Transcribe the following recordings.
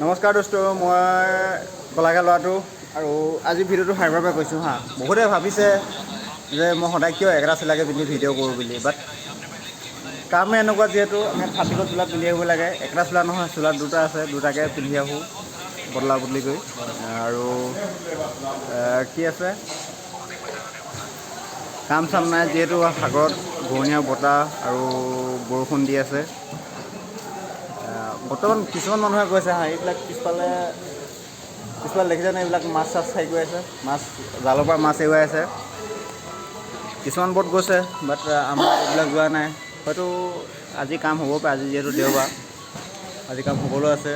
নমস্কাৰ দোস্ত, মই কলাকাৰ ল'ৰাটো আৰু আজি ভিডিঅ'টো হাইবাৰ পৰা কৈছোঁ হা। বহুতে ভাবিছে যে মই সদায় কিয় একেটা চিলাকে পিন্ধি ভিডিঅ' কৰোঁ বুলি, বাট কামে এনেকুৱা যিহেতু আমি ফাটিলত চোলা পিন্ধি আহিব লাগে। একেটা চোলা নহয়, চোলা দুটা আছে, দুটাকে পিন্ধি আহোঁ বদলা বদলি কৰি। আৰু কি আছে, কাম চাম নাই যিহেতু সাগৰত ঘূৰণীয়া বতাহ আৰু বৰষুণ দি আছে। বৰ্তমান কিছুমান মানুহে কৈছে হা, এইবিলাক পিছফালে দেখিছেনে, এইবিলাক মাছ চাছ চাই গৈ আছে, মাছ জালৰ পৰা মাছ এৰুৱাই আছে। কিছুমান বট গৈছে, বাট আমাৰ এইবিলাক যোৱা নাই। হয়তো আজি কাম হ'ব পাৰে, আজি যিহেতু দেওবাৰ, আজি কাম হ'বলৈ আছে।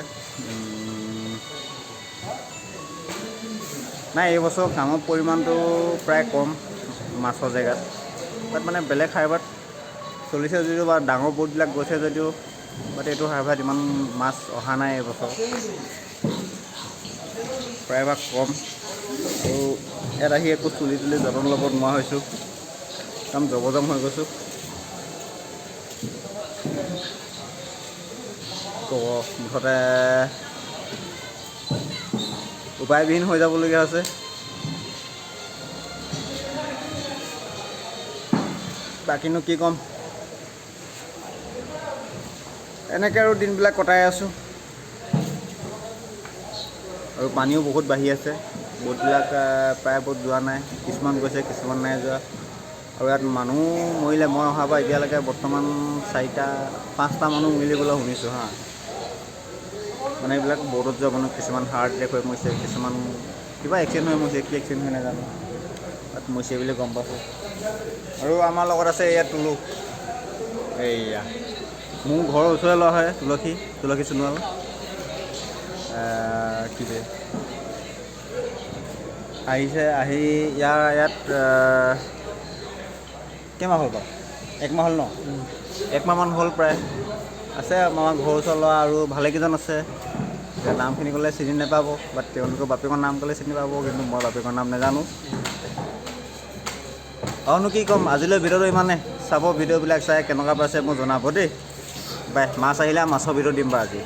নাই, এইবছৰ কামৰ পৰিমাণটো প্ৰায় কম মাছৰ জেগাত, বাট মানে বেলেগ হাইবাৰত চলিছে যদিও বা ডাঙৰ ব'টবিলাক গৈছে যদিও, বাট এইটো হাইবাৰত ইমান মাছ অহা নাই এইবছৰ, প্ৰায়ভাগ কম। আৰু ইয়াত আহি একো চুলি তুলি যতন ল'ব নোৱাৰা হৈছোঁ, একদম জবজম হৈ গৈছোঁ। মুঠতে উপায়বিহীন হৈ যাবলগীয়া হৈছে। বাকীনো কি ক'ম, এনেকৈ আৰু দিনবিলাক কটাই আছোঁ। আৰু পানীও বহুত বাঢ়ি আছে, ব'টবিলাক প্ৰায় ব'ট যোৱা নাই, কিছুমান গৈছে কিছুমান নাই যোৱা। আৰু ইয়াত মানুহ মৰিলে, মই অহাৰ পৰা এতিয়ালৈকে বৰ্তমান 4-5টা মানুহ মৰিলে বুলি শুনিছোঁ হা। মানে এইবিলাক ব'টত যোৱা মানুহ কিছুমান হাৰ্ট এটেক হৈ মৰিছে, কিছুমান কিবা এক্সিডেণ্ট হৈ মৰিছে, কি এক্সিডেণ্ট হৈ নাজানো, তাত মৰিছে বুলি গম পাইছোঁ। আৰু আমাৰ লগত আছে এয়া তুলু, এইয়া মোৰ ঘৰৰ ওচৰৰে ল'ৰা হয়, তুলসী সোণোৱাল। আহিছে, আহি ইয়াত কেইমাহ হ'ল বাৰু, 1 মাহ হ'ল ন? 1 মাহমান হ'ল প্ৰায়। আছে আমাৰ ঘৰৰ ওচৰৰ ল'ৰা আৰু ভালেকেইজন আছে। এতিয়া নামখিনি ক'লে চিনি নাপাব, বাট তেওঁলোকৰ বাপেকৰ নাম ক'লে চিনি পাব, কিন্তু মই বাপেকৰ নাম নাজানো। আৰুনো কি ক'ম, আজিলৈ ভিডিঅ'টো ইমানেই। চাব, ভিডিঅ'বিলাক চাই কেনেকুৱা পাইছে মোক জনাব দেই। বাই, মাছ আহিলে মাছৰ ভিডিঅ' দিম বাৰু আজি।